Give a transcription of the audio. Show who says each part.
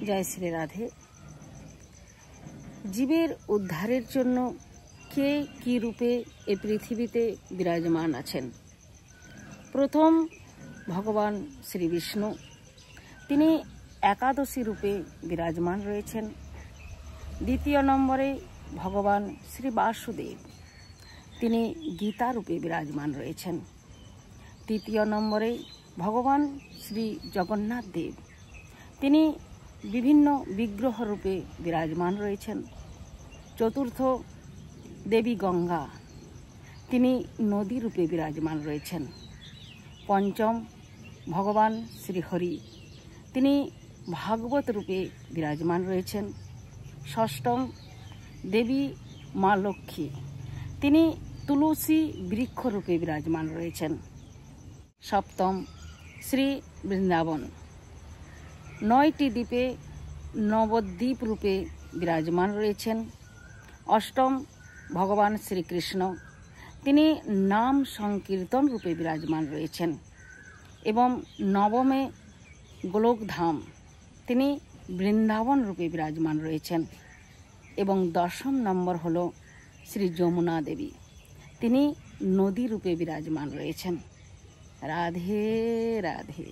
Speaker 1: জয় শ্রী রাধে। জীবের উদ্ধারের জন্য কে কি রূপে এ পৃথিবীতে বিরাজমান আছেন? প্রথম ভগবান শ্রী বিষ্ণু, তিনি একাদশী রূপে বিরাজমান রয়েছেন। দ্বিতীয় নম্বরে ভগবান শ্রী বাসুদেব, তিনি গীতা রূপে বিরাজমান রয়েছেন। তৃতীয় নম্বরে ভগবান শ্রী জগন্নাথ দেব, তিনি বিভিন্ন বিগ্রহ রূপে বিরাজমান রয়েছেন। চতুর্থ দেবী গঙ্গা, তিনি নদী রূপে বিরাজমান রয়েছেন। পঞ্চম ভগবান শ্রীহরি, তিনি ভাগবত রূপে বিরাজমান রয়েছেন। ষষ্ঠম দেবী মা লক্ষ্মী, তিনি তুলসী বৃক্ষ রূপে বিরাজমান রয়েছেন। সপ্তম শ্রী বৃন্দাবন, 9টি দ্বীপে নবদ্বীপ রূপে বিরাজমান রয়েছেন। অষ্টম ভগবান শ্রীকৃষ্ণ, তিনি নাম সংকীর্তন রূপে বিরাজমান রয়েছেন। এবং নবমে গোলকধাম, তিনি বৃন্দাবন রূপে বিরাজমান রয়েছেন। এবং 10ম নম্বর হল শ্রী যমুনা দেবী, তিনি নদী রূপে বিরাজমান রয়েছেন। রাধে রাধে।